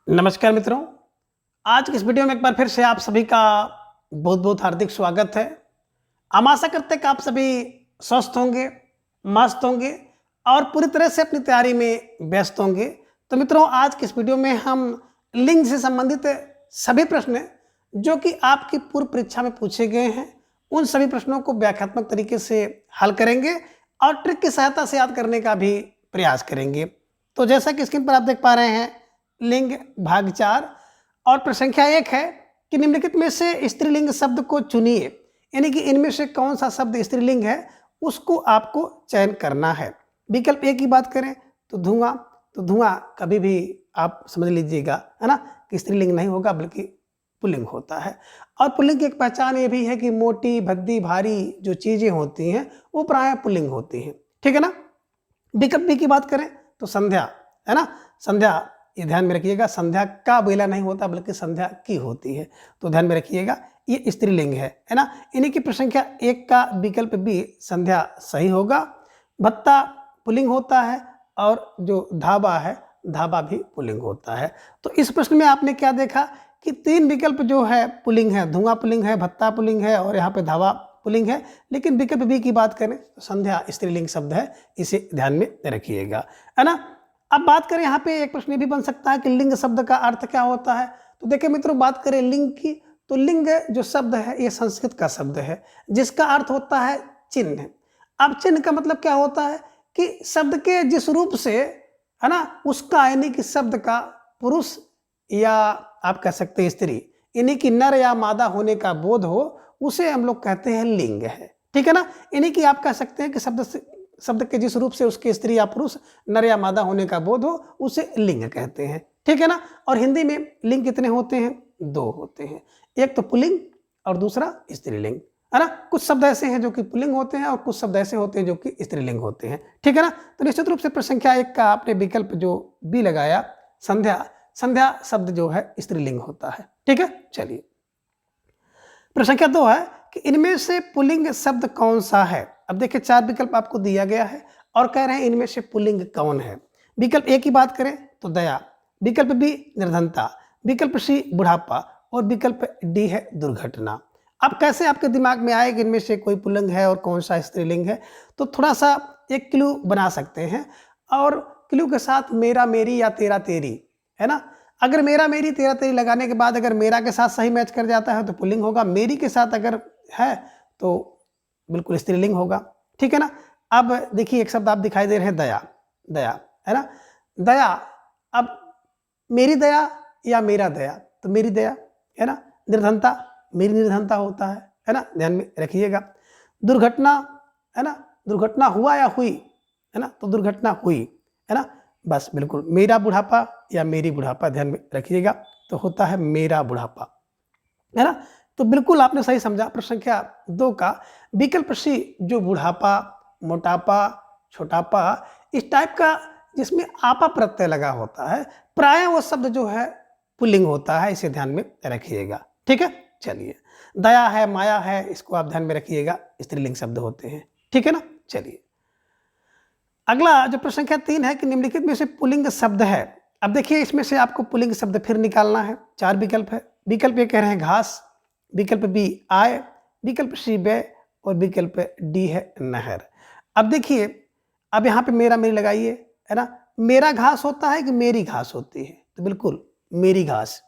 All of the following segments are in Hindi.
नमस्कार मित्रों। आज की इस वीडियो में एक बार फिर से आप सभी का बहुत बहुत हार्दिक स्वागत है। हम आशा करते हैं कि आप सभी स्वस्थ होंगे, मस्त होंगे और पूरी तरह से अपनी तैयारी में व्यस्त होंगे। तो मित्रों, आज की इस वीडियो में हम लिंग से संबंधित सभी प्रश्न जो कि आपकी पूर्व परीक्षा में पूछे गए हैं, उन सभी प्रश्नों को व्याख्यात्मक तरीके से हल करेंगे और ट्रिक की सहायता से याद करने का भी प्रयास करेंगे। तो जैसा कि स्क्रीन पर आप देख पा रहे हैं, लिंग भाग 4 और प्रसंख्या 1 है कि निम्नलिखित में से स्त्रीलिंग शब्द को चुनिए, यानी कि इनमें से कौन सा शब्द स्त्रीलिंग है उसको आपको चयन करना है। विकल्प ए की बात करें तो धुआं, तो धुआं कभी भी आप समझ लीजिएगा, है ना, कि स्त्रीलिंग नहीं होगा बल्कि पुल्लिंग होता है। और पुल्लिंग की एक पहचान ये भी है कि मोटी, भद्दी, भारी जो चीजें होती हैं वो प्राय पुल्लिंग होती हैं, ठीक है ना। विकल्प बी की बात करें तो संध्या, है ना, संध्या, ये ध्यान में रखिएगा, संध्या का बेला नहीं होता बल्कि संध्या की होती है, तो ध्यान में रखिएगा ये स्त्रीलिंग है ना। इन्हीं की प्रसंख्या 1 का विकल्प बी संध्या सही होगा। भत्ता पुल्लिंग होता है और जो धाबा है, धाबा भी पुल्लिंग होता है। तो इस प्रश्न में आपने क्या देखा कि 3 विकल्प जो है पुल्लिंग है, धुआं पुल्लिंग है, भत्ता पुल्लिंग है और यहाँ पे धाबा पुल्लिंग है। लेकिन विकल्प बी की बात करें तो संध्या स्त्रीलिंग शब्द है, इसे ध्यान में रखिएगा, है ना। अब बात करें, यहाँ पे एक प्रश्न भी बन सकता है कि लिंग शब्द का अर्थ क्या होता है। तो देखिए मित्रों, बात करें लिंग की तो लिंग जो शब्द है ये संस्कृत का शब्द है जिसका अर्थ होता है चिन्ह। अब चिन्ह का मतलब क्या होता है कि शब्द के जिस रूप से, है ना, उसका यानी कि शब्द का पुरुष या आप कह सकते हैं स्त्री, यानी कि नर या मादा होने का बोध हो, उसे हम लोग कहते हैं लिंग है, ठीक है ना। यानी कि आप कह सकते हैं कि शब्द के जिस रूप से उसके स्त्री या पुरुष, नर या मादा होने का बोध हो, उसे लिंग कहते हैं, ठीक है ना। और हिंदी में लिंग कितने होते हैं? 2 होते हैं, एक तो पुल्लिंग और दूसरा स्त्रीलिंग, है ना। कुछ शब्द ऐसे हैं जो कि पुल्लिंग होते हैं और कुछ शब्द ऐसे होते हैं जो कि स्त्रीलिंग होते हैं, ठीक है ना। तो निश्चित रूप से प्रसंख्या 1 का आपने विकल्प जो बी लगाया संध्या, संध्या शब्द जो है स्त्रीलिंग होता है, ठीक है। चलिए, प्रसंख्या 2 है कि इनमें से पुल्लिंग शब्द कौन सा है। अब देखिए 4 विकल्प आपको दिया गया है और कह रहे हैं इनमें से पुल्लिंग कौन है। विकल्प ए की बात करें तो दया, विकल्प बी निर्धनता, विकल्प सी बुढ़ापा और विकल्प डी है दुर्घटना। अब कैसे आपके दिमाग में आए कि इनमें से कोई पुल्लिंग है और कौन सा स्त्रीलिंग है, तो थोड़ा सा एक क्लू बना सकते हैं और क्लू के साथ मेरा मेरी या तेरा तेरी, है ना। अगर मेरा मेरी तेरा तेरी लगाने के बाद अगर मेरा के साथ सही मैच कर जाता है तो पुल्लिंग होगा, मेरी के साथ अगर है तो बिल्कुल स्त्रीलिंग होगा, ठीक है ना। अब देखिए एक शब्द आप दिखाई दे रहे हैं दया, दया, है ना, दया। अब मेरी दया या मेरा दया, तो मेरी दया, है ना। निर्धनता, मेरी निर्धनता होता है ना, ध्यान में रखिएगा। दुर्घटना, है ना, दुर्घटना हुआ या हुई, है ना, तो दुर्घटना हुई, है ना। बस बिल्कुल मेरा बुढ़ापा या मेरी बुढ़ापा, ध्यान में रखिएगा, तो होता है मेरा बुढ़ापा, है ना। तो बिल्कुल आपने सही समझा। प्रसंख्या 2 का विकल्प सी जो बुढ़ापा, मोटापा, छोटापा, इस टाइप का जिसमें आपा प्रत्यय लगा होता है, प्राय वो शब्द जो है पुल्लिंग होता है, इसे ध्यान में रखिएगा, ठीक है। चलिए, दया है, माया है, इसको आप ध्यान में रखिएगा, स्त्रीलिंग शब्द होते हैं, ठीक है ना। चलिए, अगला जो प्रसंख्या 3 है कि निम्नलिखित में से पुल्लिंग शब्द है। अब देखिए इसमें से आपको पुल्लिंग शब्द फिर निकालना है। 4 विकल्प है। विकल्प ए कह रहे हैं घास, विकल्प बी आय, विकल्प सी व्यय और विकल्प डी है नहर। अब देखिए, अब यहाँ पे मेरा मेरी लगाइए, है ना। मेरा घास होता है कि मेरी घास होती है, तो बिल्कुल मेरी घास।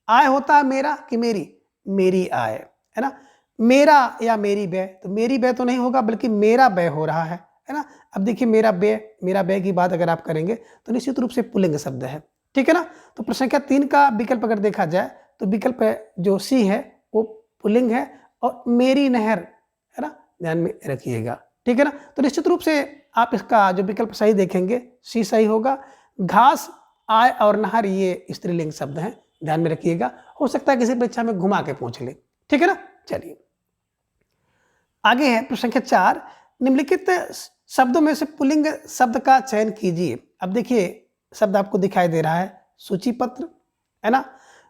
आय होता है मेरा कि मेरी, मेरी आय, है ना। मेरा या मेरी व्यय, तो मेरी व्यय तो नहीं होगा बल्कि मेरा व्यय हो रहा है ना। अब देखिए मेरा व्यय की बात अगर आप करेंगे तो निश्चित रूप से पुल्लिंग शब्द है, ठीक है ना। तो प्रसंख्या 3 का विकल्प अगर देखा जाए तो विकल्प जो सी है वो पुल्लिंग है और मेरी नहर, है ना, ध्यान में रखिएगा, ठीक है ना। तो निश्चित रूप से आप इसका जो विकल्प सही देखेंगे सी सही होगा। घास, आय और नहर ये स्त्रीलिंग शब्द हैं, ध्यान में रखिएगा। हो सकता है किसी परीक्षा में घुमा के पूछ ले, ठीक है ना। चलिए, आगे है प्रसंख्या 4, निम्नलिखित शब्दों में से पुल्लिंग शब्द का चयन कीजिए। अब देखिए शब्द आपको दिखाई दे रहा है सूचीपत्र, है ना,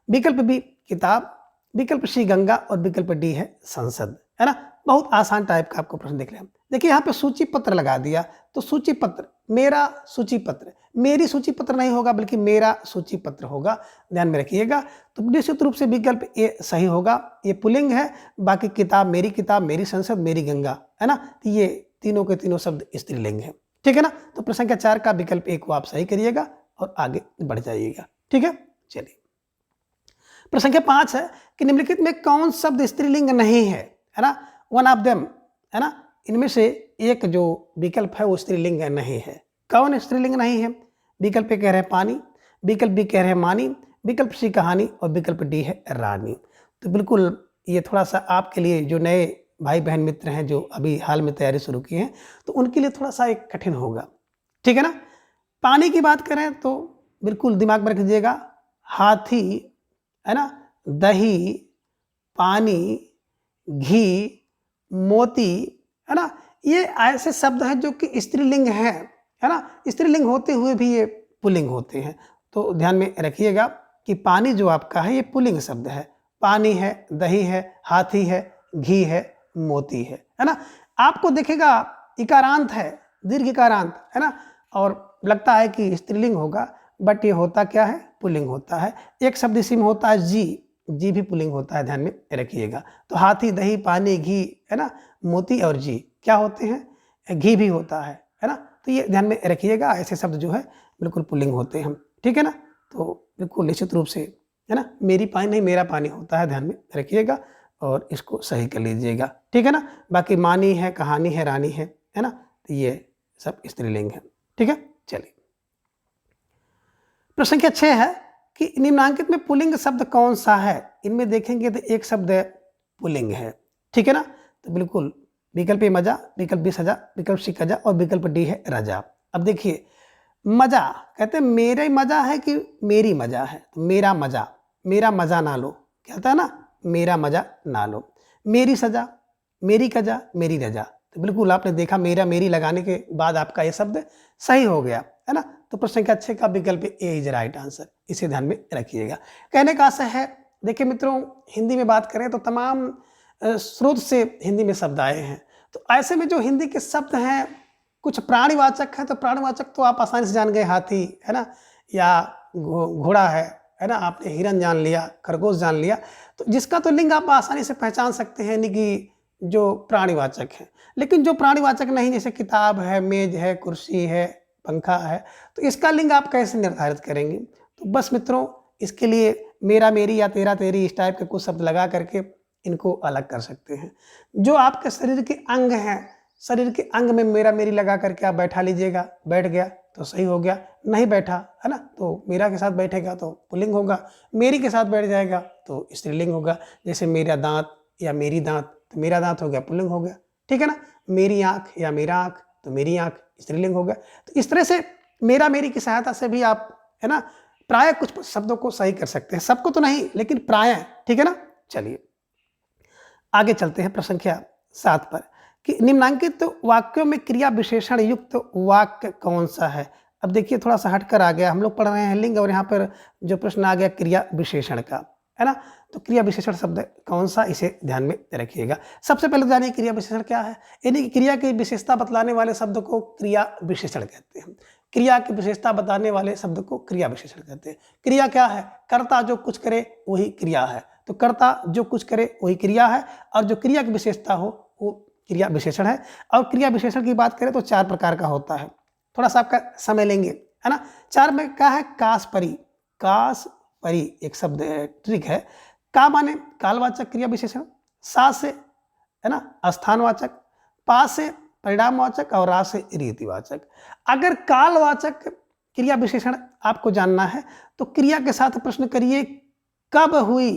विकल्प बी किताब, विकल्प सी गंगा और विकल्प डी है संसद, है ना। बहुत आसान टाइप का आपको प्रश्न दिख रहा है। देखिए यहाँ पे सूची पत्र लगा दिया, तो सूची पत्र मेरा सूची पत्र, मेरी सूची पत्र नहीं होगा बल्कि मेरा सूची पत्र होगा, ध्यान में रखिएगा। तो निश्चित रूप से विकल्प ए सही होगा। ये पुल्लिंग है, बाकी किताब, मेरी संसद, मेरी गंगा, है ना, तो ये तीनों के तीनों शब्द स्त्रीलिंग है। ठीक है ना। तो प्रश्न संख्या 4 का विकल्प ए को आप सही करिएगा और आगे बढ़ जाइएगा। ठीक है, चलिए प्रश्न संख्या 5 है कि निम्नलिखित में कौन शब्द स्त्रीलिंग नहीं है ना, वन ऑफ देम, है ना, इनमें से एक जो विकल्प है वो स्त्रीलिंग नहीं है। कौन स्त्रीलिंग नहीं है? विकल्प ए कह रहे हैं पानी, विकल्प बी कह रहे हैं मानी, विकल्प सी कहानी और विकल्प डी है रानी। तो बिल्कुल ये थोड़ा सा आपके लिए जो नए भाई बहन मित्र हैं जो अभी हाल में तैयारी शुरू की हैं तो उनके लिए थोड़ा सा एक कठिन होगा। ठीक है ना। पानी की बात करें तो बिल्कुल दिमाग में रख दीजिएगा, हाथी, है ना, दही, पानी, घी, मोती, है ना, ये ऐसे शब्द हैं जो कि स्त्रीलिंग है ना, स्त्रीलिंग होते हुए भी ये पुल्लिंग होते हैं। तो ध्यान में रखिएगा कि पानी जो आपका है ये पुल्लिंग शब्द है, पानी है, दही है, हाथी है, घी है, मोती है ना। आपको देखेगा इकारांत है, दीर्घ इकारांत, है ना, और लगता है कि स्त्रीलिंग होगा, बट ये होता क्या है? पुल्लिंग होता है। एक शब्द इसी में होता है जी भी पुल्लिंग होता है, ध्यान में रखिएगा। तो हाथी, दही, पानी, घी, है ना, मोती और जी क्या होते हैं? घी भी होता है ना। तो ये ध्यान में रखिएगा, ऐसे शब्द जो है बिल्कुल पुल्लिंग होते हैं। ठीक है ना। तो बिल्कुल निश्चित रूप से, है ना, मेरी पानी नहीं मेरा पानी होता है, ध्यान में रखिएगा और इसको सही कर लीजिएगा। ठीक है ना। बाकी मानी है, कहानी है, रानी है ना, तो ये सब स्त्रीलिंग है। ठीक है, चलिए प्रश्न संख्या 6 है कि निम्नांकित में पुल्लिंग शब्द कौन सा है? इनमें देखेंगे तो एक शब्द पुल्लिंग है। ठीक है ना। तो बिल्कुल विकल्प ए मजा, विकल्प बी सजा, विकल्प सी कजा और विकल्प डी है रजा। अब देखिए मजा कहते हैं मेरे मजा है कि मेरी मजा है? तो मेरा मजा ना लो, क्या होता है ना, मेरा मजा ना लो। मेरी सजा, मेरी कजा, मेरी रजा। तो बिल्कुल आपने देखा मेरा मेरी लगाने के बाद आपका ये शब्द सही हो गया, है ना। तो प्रश्न संख्या 6 का विकल्प ए इज राइट आंसर, इसे ध्यान में रखिएगा। कहने का आशय है, देखिए मित्रों, हिंदी में बात करें तो तमाम स्रोत से हिंदी में शब्द आए हैं। तो ऐसे में जो हिंदी के शब्द हैं कुछ प्राणीवाचक है, तो प्राणीवाचक तो आप आसानी से जान गए, हाथी, है ना, या घोड़ा है ना, आपने हिरन जान लिया, खरगोश जान लिया। तो जिसका तो लिंग आप आसानी से पहचान सकते हैं, यानी कि जो प्राणीवाचक है। लेकिन जो प्राणीवाचक नहीं, जैसे किताब है, मेज है, कुर्सी है, पंखा है, तो इसका लिंग आप कैसे निर्धारित करेंगे? तो बस मित्रों, इसके लिए मेरा मेरी या तेरा तेरी इस टाइप के कुछ शब्द लगा करके इनको अलग कर सकते हैं। जो आपके शरीर के अंग हैं, शरीर के अंग में मेरा मेरी लगा करके आप बैठा लीजिएगा, बैठ गया तो सही हो गया, नहीं बैठा, है ना, तो मेरा के साथ बैठेगा तो पुल्लिंग होगा, मेरी के साथ बैठ जाएगा तो स्त्रीलिंग होगा। जैसे मेरा दांत या मेरी दांत, तो मेरा दांत हो गया, पुल्लिंग हो गया। ठीक है ना। मेरी आंख या मेरा आंख, तो मेरी आंख स्त्रीलिंग हो गया। तो इस तरह से मेरा मेरी की सहायता से भी आप, है ना, प्राय कुछ शब्दों को सही कर सकते हैं, सबको तो नहीं लेकिन प्राय। ठीक है ना। चलिए आगे चलते हैं प्रश्न संख्या 7 पर कि निम्नांकित वाक्यों में क्रिया विशेषण युक्त वाक्य कौन सा है? अब देखिए थोड़ा सा हटकर आ गया, हम लोग पढ़ रहे हैं लिंग और यहाँ पर जो प्रश्न आ गया क्रिया विशेषण का, है ना। तो क्रिया विशेषण शब्द कौन सा, इसे ध्यान में रखिएगा। सबसे पहले जानिए क्रिया विशेषण क्या है। यानी कि क्रिया की विशेषता बतलाने वाले शब्द को क्रिया विशेषण कहते हैं। क्रिया की विशेषता बताने वाले शब्द को क्रिया विशेषण कहते हैं। क्रिया क्या है? कर्ता जो कुछ करे वही क्रिया है। तो कर्ता जो कुछ करे वही क्रिया है, और जो क्रिया की विशेषता हो वो क्रिया विशेषण है। और क्रिया विशेषण की बात करें तो 4 प्रकार का होता है, थोड़ा सा आपका समय लेंगे, है ना। 4 में क्या है? कास परी, कास परी एक शब्द ट्रिक है। का माने कालवाचक क्रिया विशेषण, सा से, है ना, स्थानवाचक, पा से परिणामवाचक और रा से रीतिवाचक। अगर कालवाचक क्रिया विशेषण आपको जानना है तो क्रिया के साथ प्रश्न करिए कब हुई,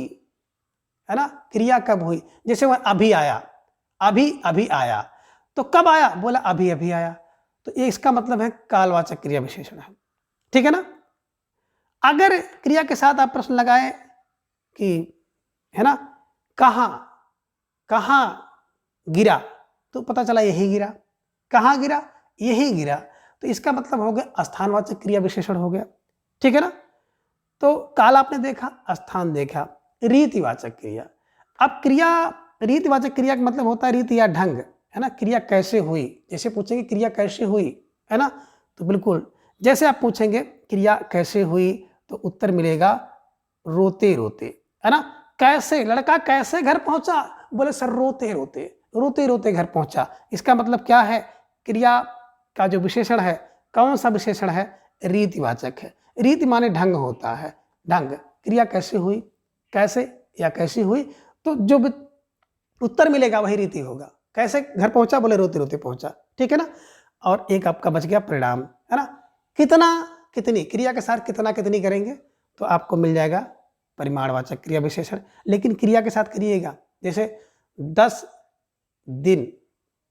है ना, क्रिया कब हुई। जैसे वह अभी आया, अभी अभी आया, तो कब आया? बोला अभी अभी आया, तो ये इसका मतलब है कालवाचक क्रिया विशेषण है। ठीक है ना। अगर क्रिया के साथ आप प्रश्न लगाए कि, है ना, कहाँ कहाँ गिरा, तो पता चला यही गिरा। कहाँ गिरा? यही गिरा, तो इसका मतलब हो गया स्थानवाचक क्रिया विशेषण हो गया। ठीक है ना। तो काल आपने देखा, स्थान देखा, रीतिवाचक क्रिया। अब क्रिया, रीतिवाचक क्रिया का मतलब होता है रीति या ढंग, है ना, क्रिया कैसे हुई। जैसे पूछेंगे क्रिया कैसे हुई, है ना, तो बिल्कुल जैसे आप पूछेंगे क्रिया कैसे हुई तो उत्तर मिलेगा रोते रोते, है ना। कैसे, लड़का कैसे घर पहुंचा, बोले सर रोते रोते, रोते रोते घर पहुंचा। इसका मतलब क्या है, क्रिया का जो विशेषण है, कौन सा विशेषण है, रीतिवाचक है। रीति माने ढंग होता है, ढंग। क्रिया कैसे हुई, कैसे या कैसी हुई, तो जो उत्तर मिलेगा वही रीति होगा। कैसे घर पहुंचा, बोले रोते रोते पहुंचा, ठीक है ना। और एक आपका बच गया परिणाम, है ना। कितना कितनी, क्रिया के साथ कितना कितनी करेंगे तो आपको मिल जाएगा परिमाणवाचक क्रिया विशेषण। लेकिन क्रिया के साथ करिएगा, जैसे 10 दिन,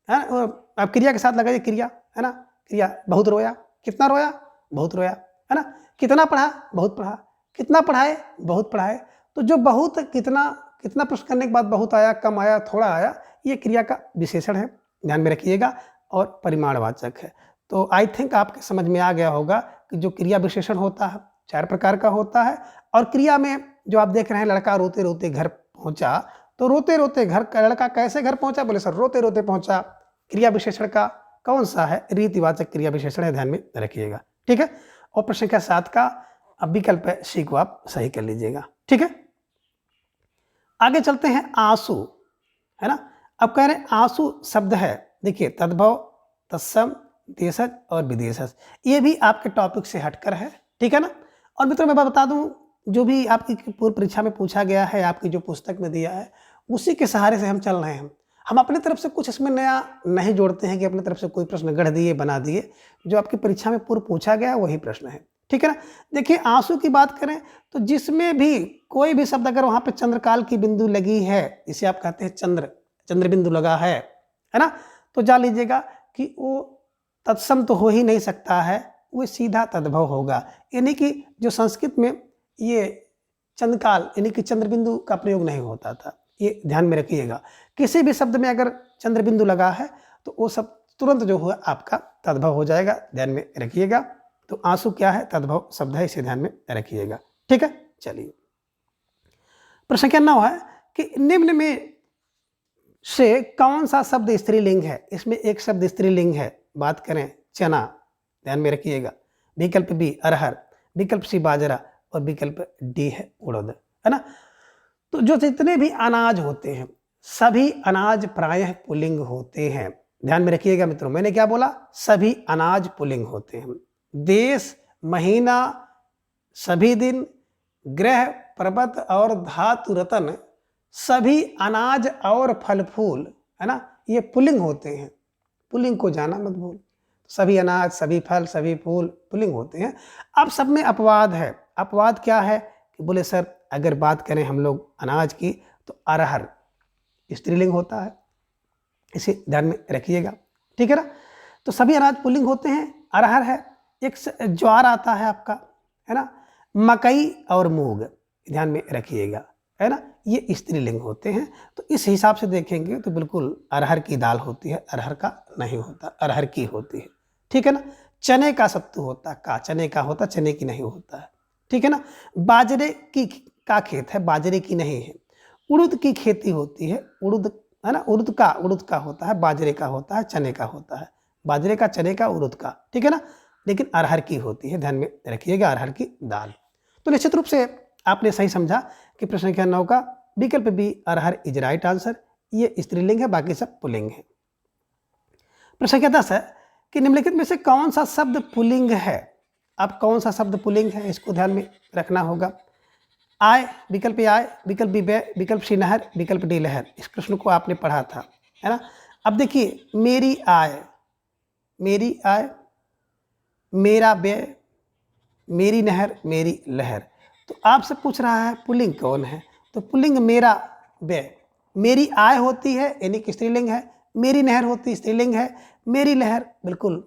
है ना, आप क्रिया के साथ लगाइए क्रिया, है ना। क्रिया बहुत रोया, कितना रोया, बहुत रोया, है ना। कितना पढ़ा, बहुत पढ़ा, कितना पढ़ाए, बहुत पढ़ाए। तो जो बहुत, कितना कितना प्रश्न करने के बाद बहुत आया, कम आया, थोड़ा आया, ये क्रिया का विशेषण है, ध्यान में रखिएगा, और परिमाणवाचक है। तो आई थिंक आपके समझ में आ गया होगा कि जो क्रिया विशेषण होता है 4 प्रकार का होता है। और क्रिया में जो आप देख रहे हैं, लड़का रोते रोते घर पहुंचा, तो रोते रोते घर का लड़का कैसे घर पहुंचा, बोले सर रोते रोते पहुंचा। क्रिया विशेषण का कौन सा है, रीतिवाचक क्रिया विशेषण है, ध्यान में रखिएगा, ठीक है। और प्रश्न संख्या 7 का अब विकल्प सी को आप सही कर लीजिएगा, ठीक है। आगे चलते हैं, आंसू, है ना। अब कह रहे हैं आंसू शब्द है, देखिए तद्भव, तत्सम, देशज और विदेशज, ये भी आपके टॉपिक से हटकर है, ठीक है ना। और मित्रों मैं बता दूं, जो भी आपकी पूर्व परीक्षा में पूछा गया है, आपकी जो पुस्तक में दिया है, उसी के सहारे से हम चल रहे हैं। हम अपनी तरफ से कुछ इसमें नया नहीं जोड़ते हैं कि अपनी तरफ से कोई प्रश्न गढ़ दिए, बना दिए। जो आपकी परीक्षा में पूर्व पूछा गया वही प्रश्न है, ठीक है ना। देखिए आंसू की बात करें तो जिसमें भी कोई भी शब्द अगर वहां पे चंद्रकाल की बिंदु लगी है, इसे आप कहते हैं चंद्र बिंदु लगा है ना, तो जान लीजिएगा कि वो तत्सम तो हो ही नहीं सकता है, वो सीधा तद्भव होगा। यानी कि जो संस्कृत में ये चंद्रकाल यानी कि चंद्र बिंदु का प्रयोग नहीं होता था, ये ध्यान में रखिएगा। किसी भी शब्द में अगर चंद्र बिंदु लगा है तो वो सब तुरंत जो हुआ आपका तद्भव हो जाएगा, ध्यान में रखिएगा। तो आंसू क्या है, तद्भव शब्द है, इसे ध्यान में रखिएगा, ठीक है। चलिए प्रश्न संख्या 9 है कि निम्न में से कौन सा शब्द स्त्रीलिंग है। इसमें एक शब्द स्त्रीलिंग है, बात करें चना, ध्यान में रखिएगा। विकल्प बी अरहर, विकल्प सी बाजरा और विकल्प डी है उड़द, है ना। तो जो जितने भी अनाज होते हैं सभी अनाज प्रायः पुल्लिंग होते हैं, ध्यान में रखिएगा मित्रों। मैंने क्या बोला, सभी अनाज पुल्लिंग होते हैं। देश, महीना, सभी दिन, ग्रह, पर्वत और धातु रतन, सभी अनाज और फल फूल, है ना, ये पुल्लिंग होते हैं। पुल्लिंग को जाना मत भूल। सभी अनाज, सभी फल, सभी फूल पुल्लिंग होते हैं। अब सब में अपवाद है। अपवाद क्या है कि बोले सर अगर बात करें हम लोग अनाज की तो अरहर स्त्रीलिंग होता है, इसे ध्यान में रखिएगा, ठीक है ना। तो सभी अनाज पुल्लिंग होते हैं, अरहर है, एक ज्वार आता है आपका, है ना, मकई और मूंग, ध्यान में रखिएगा, है ना, ये स्त्रीलिंग होते हैं। तो इस हिसाब से देखेंगे तो बिल्कुल अरहर की दाल होती है, अरहर का नहीं होता, अरहर की होती है, ठीक है ना। चने का सत्तू होता है, चने का होता, चने की नहीं होता है, ठीक है ना। बाजरे की का खेत है, बाजरे की नहीं है। उड़द की खेती होती है, उड़द, है ना, उड़द का होता है, बाजरे का होता है, चने का होता है, बाजरे का, चने का, उड़द का, ठीक है ना। लेकिन अरहर की होती है, ध्यान में रखिएगा, अरहर की दाल। तो निश्चित रूप से आपने सही समझा कि प्रश्न संख्या 9 का विकल्प बी अरहर इज राइट आंसर, ये स्त्रीलिंग है, बाकी सब पुल्लिंग है। प्रश्न संख्या 10 है कि निम्नलिखित में से कौन सा शब्द पुल्लिंग है। अब कौन सा शब्द पुल्लिंग है इसको ध्यान में रखना होगा। आय, विकल्प आय, विकल्प बी बै, विकल्प सी नहर, विकल्प डी लहर। इस प्रश्न को आपने पढ़ा था, है ना। अब देखिए मेरी आय, मेरी आय, मेरा व्यय, मेरी नहर, मेरी लहर। तो आपसे पूछ रहा है पुल्लिंग कौन है, तो पुल्लिंग मेरा व्यय। मेरी आय होती है यानी कि स्त्रीलिंग है, मेरी नहर होती स्त्रीलिंग है, मेरी लहर बिल्कुल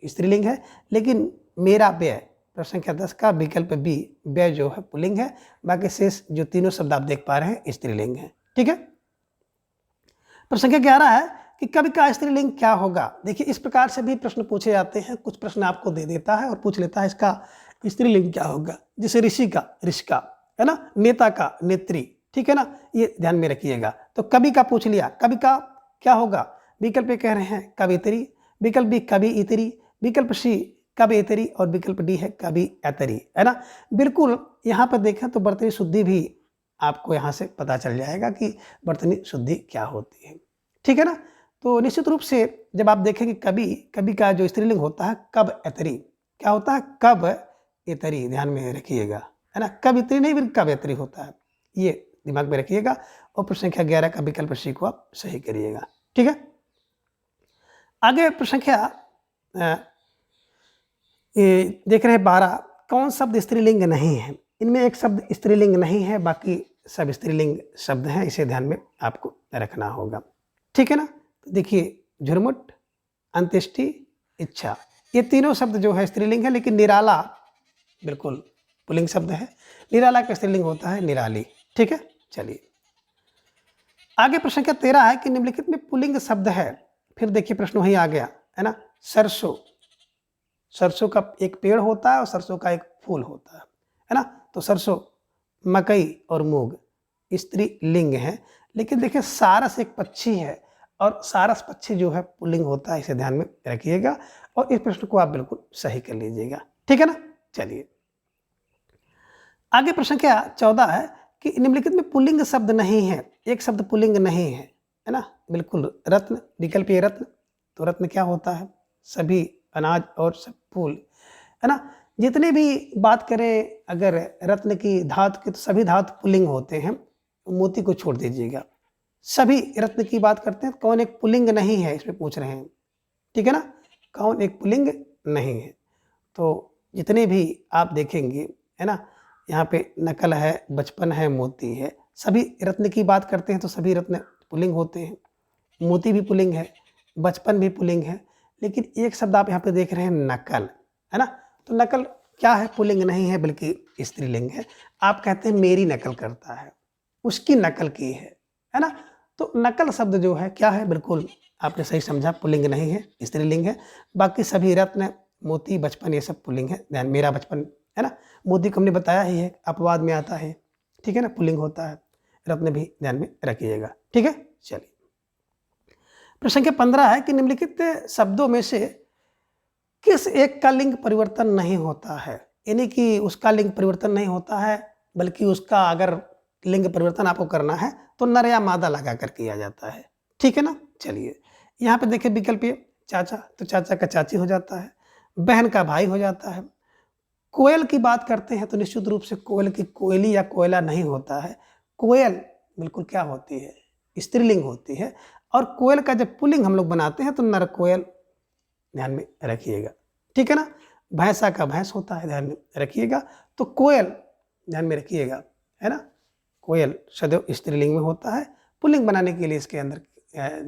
स्त्रीलिंग है, लेकिन मेरा व्यय प्रश्न संख्या 10 का विकल्प बी व्यय जो है पुल्लिंग है, बाकी शेष जो तीनों शब्द आप देख पा रहे हैं स्त्रीलिंग है, ठीक है। प्रश्न संख्या 11 है कि कवि का स्त्रीलिंग क्या होगा। देखिए इस प्रकार से भी प्रश्न पूछे जाते हैं, कुछ प्रश्न आपको दे देता है और पूछ लेता है इसका स्त्रीलिंग क्या होगा। जैसे ऋषि का ऋषिका, है ना, नेता का नेत्री, ठीक है ना, ये ध्यान में रखिएगा। तो कवि का पूछ लिया, कवि का क्या होगा, विकल्प कह रहे हैं कवित्री, विकल्प बी कवि इतरी, विकल्प सी कवियत्री, और विकल्प डी है कवियत्री, है ना। बिल्कुल यहाँ पर देखें तो वर्तनी शुद्धि भी आपको यहाँ से पता चल जाएगा कि वर्तनी शुद्धि क्या होती है, ठीक है ना। तो निश्चित रूप से जब आप देखेंगे कवि, कवि का जो स्त्रीलिंग होता है कवयत्री, क्या होता है, कवयत्री, ध्यान में रखिएगा, है ना। कवित्री नहीं फिर कवयत्री होता है, ये दिमाग में रखिएगा। और प्रश्न संख्या 11 का विकल्प सी को आप सही करिएगा, ठीक है। आगे प्रश्न संख्या देख रहे हैं 12, कौन शब्द स्त्रीलिंग नहीं है। इनमें एक शब्द स्त्रीलिंग नहीं है, बाकी सब स्त्रीलिंग शब्द हैं, इसे ध्यान में आपको रखना होगा, ठीक है ना। तो देखिए झुरमुट, अंत्येष्टि, इच्छा, ये तीनों शब्द जो है स्त्रीलिंग है, लेकिन निराला बिल्कुल पुल्लिंग शब्द है। निराला का स्त्रीलिंग होता है निराली, ठीक है। चलिए आगे प्रश्न संख्या 13 है कि निम्नलिखित में पुल्लिंग शब्द है। फिर देखिए प्रश्न वही आ गया, है ना। सरसों, सरसों का एक पेड़ होता है और सरसों का एक फूल होता है ना। तो सरसों, मकई और मूंग स्त्रीलिंग है, लेकिन देखिए सारस एक पक्षी है और सारस पक्षी जो है पुल्लिंग होता है, इसे ध्यान में रखिएगा और इस प्रश्न को आप बिल्कुल सही कर लीजिएगा, ठीक है ना। चलिए आगे प्रश्न संख्या 14 है कि निम्नलिखित में पुल्लिंग शब्द नहीं है। एक शब्द पुल्लिंग नहीं है ना। बिल्कुल रत्न, विकल्प ए रत्न। तो रत्न क्या होता है, सभी अनाज और सब फूल, है ना। जितने भी बात करें अगर रत्न की, धातु की, तो सभी धातु पुल्लिंग होते हैं, मोती को छोड़ दीजिएगा। सभी रत्न की बात करते हैं, कौन एक पुल्लिंग नहीं है इसमें पूछ रहे हैं, ठीक है ना। कौन एक पुल्लिंग नहीं है। तो जितने भी आप देखेंगे, है ना, यहाँ पे नकल है, बचपन है, मोती है, सभी रत्न की बात करते हैं तो सभी रत्न पुल्लिंग होते हैं। मोती भी पुल्लिंग है, बचपन भी पुल्लिंग है, लेकिन एक शब्द आप यहाँ पे देख रहे हैं नकल, है ना। तो नकल क्या है, पुल्लिंग नहीं है बल्कि स्त्रीलिंग है। आप कहते हैं मेरी नकल करता है, उसकी नकल की है ना। तो नकल शब्द जो है क्या है, बिल्कुल आपने सही समझा, पुल्लिंग नहीं है, स्त्रीलिंग है। बाकी सभी रत्न, मोती, बचपन ये सब पुल्लिंग है। ध्यान, मेरा बचपन, है ना। मोती को हमने बताया ही है, अपवाद में आता है, ठीक है ना, पुल्लिंग होता है। रत्न भी ध्यान में रखिएगा, ठीक है। चलिए प्रश्न संख्या 15 है कि निम्नलिखित शब्दों में से किस एक का लिंग परिवर्तन नहीं होता है। यानी कि उसका लिंग परिवर्तन नहीं होता है, बल्कि उसका अगर लिंग परिवर्तन आपको करना है तो नर या मादा लगा कर किया जाता है, ठीक है ना। चलिए यहाँ पे देखिए विकल्प ये चाचा, तो चाचा का चाची हो जाता है, बहन का भाई हो जाता है। कोयल की बात करते हैं तो निश्चित रूप से कोयल की कोयली या कोयला नहीं होता है। कोयल बिल्कुल क्या होती है, स्त्रीलिंग होती है। और कोयल का जब पुल्लिंग हम लोग बनाते हैं तो नर कोयल, ध्यान में रखिएगा, ठीक है ना। भैंसा का भैंस होता है, ध्यान में रखिएगा। तो कोयल ध्यान में रखिएगा, है ना। कोयल सदैव स्त्रीलिंग में होता है, पुल्लिंग बनाने के लिए इसके अंदर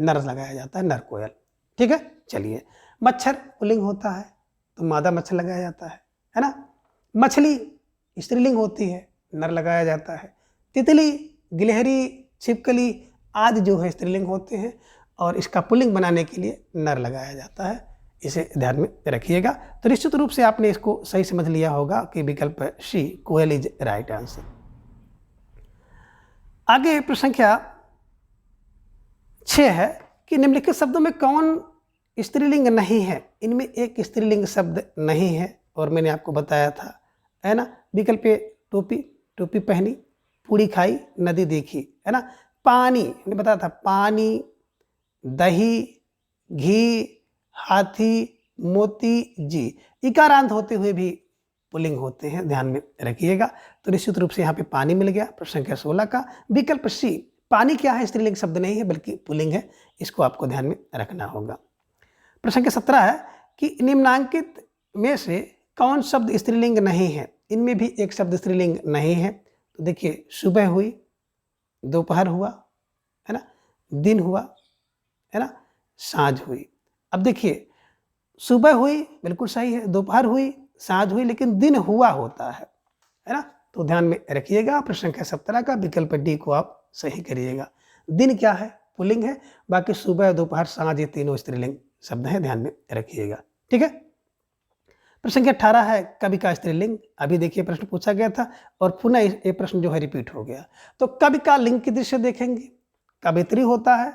नर लगाया जाता है, नर कोयल, ठीक है। चलिए मच्छर पुल्लिंग होता है तो मादा मच्छर लगाया जाता है ना। मछली स्त्रीलिंग होती है, नर लगाया जाता है। तितली, गिलहरी, छिपकली आदि जो है स्त्रीलिंग होते हैं और इसका पुल्लिंग बनाने के लिए नर लगाया जाता है, इसे ध्यान में रखिएगा। तो निश्चित रूप से आपने इसको सही समझ लिया होगा कि विकल्प सी कोयल इज राइट आंसर। आगे प्रश्न संख्या 6 है कि निम्नलिखित शब्दों में कौन स्त्रीलिंग नहीं है। इनमें एक स्त्रीलिंग शब्द नहीं है और मैंने आपको बताया था, है ना। विकल्प ए टोपी, टोपी पहनी, पूड़ी खाई, नदी देखी, है ना। पानी मैंने बताया था, पानी, दही, घी, हाथी, मोती, जी, इकारांत होते हुए भी पुल्लिंग होते हैं, ध्यान में रखिएगा। तो निश्चित रूप से यहाँ पे पानी मिल गया प्रश्न संख्या 16 का। विकल्प सी, पानी क्या है, स्त्रीलिंग शब्द नहीं है बल्कि पुल्लिंग है, इसको आपको ध्यान में रखना होगा। प्रश्न संख्या 17 है कि निम्नांकित में से कौन शब्द स्त्रीलिंग नहीं है। इनमें भी एक शब्द स्त्रीलिंग नहीं है। तो देखिए सुबह हुई, दोपहर हुआ, है ना, दिन हुआ, है ना, साँझ हुई। अब देखिए सुबह हुई बिल्कुल सही है, दोपहर हुई, साँझ हुई, लेकिन दिन हुआ होता है ना। तो ध्यान में रखिएगा प्रश्न संख्या 17 का विकल्प डी को आप सही करिएगा। दिन क्या है, पुल्लिंग है, बाकी सुबह, दोपहर, साँझ ये तीनों स्त्रीलिंग शब्द हैं, ध्यान में रखिएगा, ठीक है। प्रश्न संख्या 18 है कवि का स्त्रीलिंग। अभी देखिए प्रश्न पूछा गया था और पुनः ये प्रश्न जो है रिपीट हो गया। तो कवि का लिंग की दृश्य देखेंगे, कवियत्री होता है।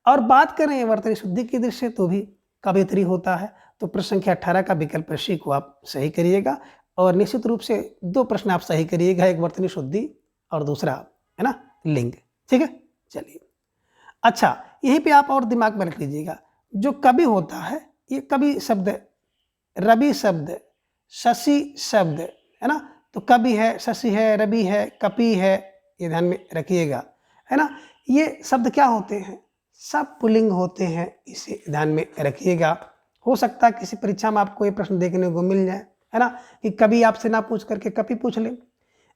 और बात करें वर्तनी शुद्धि की दृश्य तो भी कवियत्री होता है। तो प्रश्न संख्या 18 का विकल्प सी को आप सही करिएगा। और निश्चित रूप से 2 प्रश्न आप सही करिएगा, एक वर्तनी शुद्धि और दूसरा है ना लिंग। ठीक है, चलिए। अच्छा, यहीं पे आप और दिमाग में रख लीजिएगा, जो कवि होता है, ये कवि शब्द, रवि शब्द, शशि शब्द, है ना, तो कवि है, शशि है, रवि है, कपि है, ये ध्यान में रखिएगा, है ना। ये शब्द क्या होते हैं? सब पुल्लिंग होते हैं, इसे ध्यान में रखिएगा। हो सकता है किसी परीक्षा में आपको ये प्रश्न देखने को मिल जाए, है ना, कि कवि आपसे ना पूछ करके कपि पूछ ले,